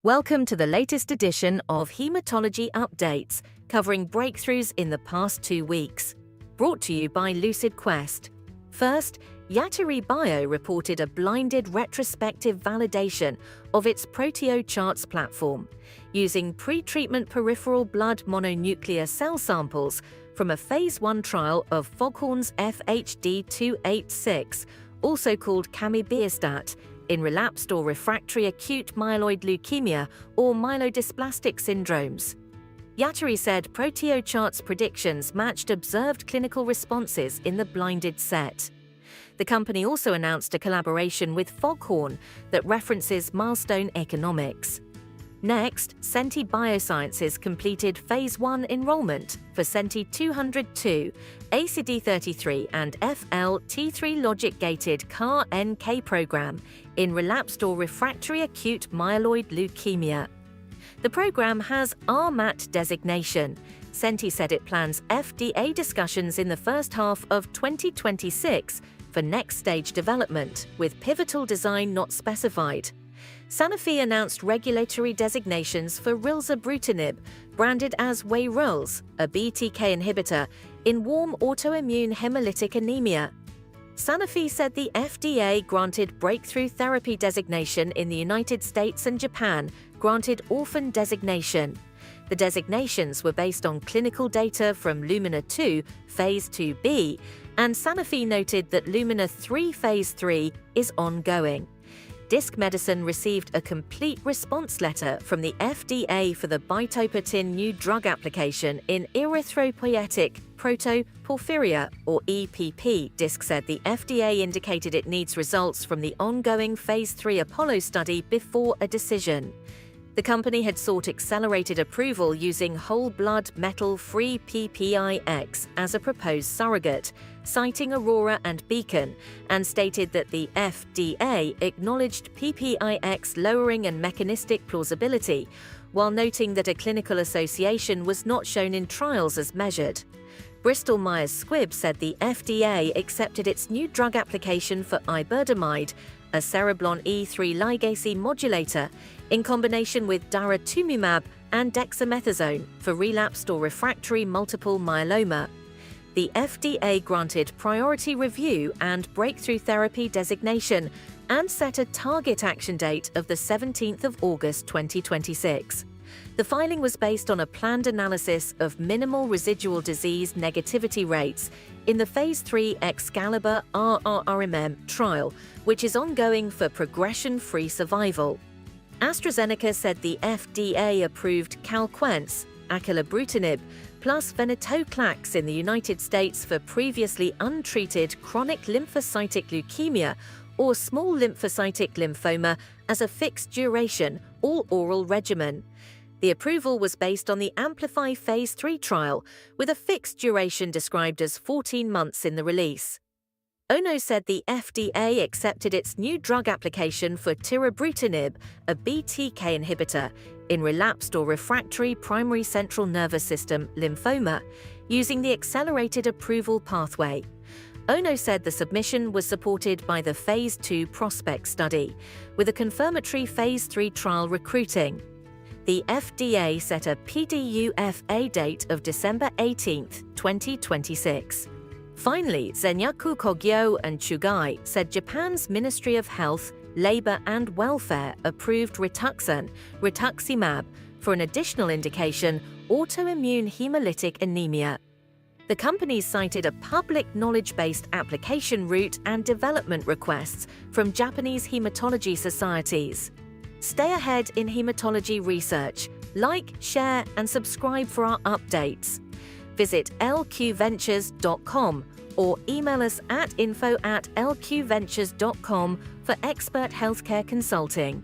Welcome to the latest edition of Hematology Updates, covering breakthroughs in the past 2 weeks. Brought to you by Lucid Quest. First, Yatiri Bio reported a blinded retrospective validation of its ProteoCharts platform, using pre-treatment peripheral blood mononuclear cell samples from a phase 1 trial of Foghorn's FHD286, also called camibirstat, in relapsed or refractory acute myeloid leukemia or myelodysplastic syndromes. Yatiri said ProteoCharts predictions matched observed clinical responses in the blinded set. The company also announced a collaboration with Foghorn that references milestone economics. Next, Senti Biosciences completed phase 1 enrollment for Senti 202, ACD33 and FLT3 logic-gated CAR-NK program in relapsed or refractory acute myeloid leukemia. The program has RMAT designation. Senti said it plans FDA discussions in the first half of 2026 for next-stage development, with pivotal design not specified. Sanofi announced regulatory designations for rilzabrutinib, branded as rilzabrutinib, a BTK inhibitor, in warm autoimmune hemolytic anemia. Sanofi said the FDA granted breakthrough therapy designation in the United States and Japan, granted orphan designation. The designations were based on clinical data from Lumina 2, Phase 2b, and Sanofi noted that Lumina 3 Phase 3 is ongoing. Disc Medicine received a complete response letter from the FDA for the bitopertin new drug application in erythropoietic protoporphyria, or EPP. Disc said the FDA indicated it needs results from the ongoing Phase 3 Apollo study before a decision. The company had sought accelerated approval using whole blood metal-free PPIX as a proposed surrogate, citing Aurora and Beacon, and stated that the FDA acknowledged PPIX lowering and mechanistic plausibility, while noting that a clinical association was not shown in trials as measured. Bristol Myers Squibb said the FDA accepted its new drug application for iberdomide, a cereblon E3 ligase modulator, in combination with daratumumab and dexamethasone for relapsed or refractory multiple myeloma. The FDA granted priority review and breakthrough therapy designation and set a target action date of the 17th of August 2026. The filing was based on a planned analysis of minimal residual disease negativity rates in the Phase 3 Excalibur RRMM trial, which is ongoing for progression-free survival. AstraZeneca said the FDA approved Calquence+venetoclax in the United States for previously untreated chronic lymphocytic leukemia or small lymphocytic lymphoma as a fixed-duration, all-oral regimen. The approval was based on the Amplify Phase 3 trial, with a fixed duration described as 14 months in the release. Ono said the FDA accepted its new drug application for rilzabrutinib, a BTK inhibitor, in relapsed or refractory primary central nervous system lymphoma, using the accelerated approval pathway. Ono said the submission was supported by the Phase 2 PROSPECT study, with a confirmatory Phase 3 trial recruiting. The FDA set a PDUFA date of December 18, 2026. Finally, Zenyaku Kogyo and Chugai said Japan's Ministry of Health, Labor and Welfare approved rituximab, for an additional indication, autoimmune hemolytic anemia. The companies cited a public knowledge-based application route and development requests from Japanese hematology societies. Stay ahead in hematology research. Like, share, and subscribe for our updates. Visit lqventures.com or email us at info@lqventures.com for expert healthcare consulting.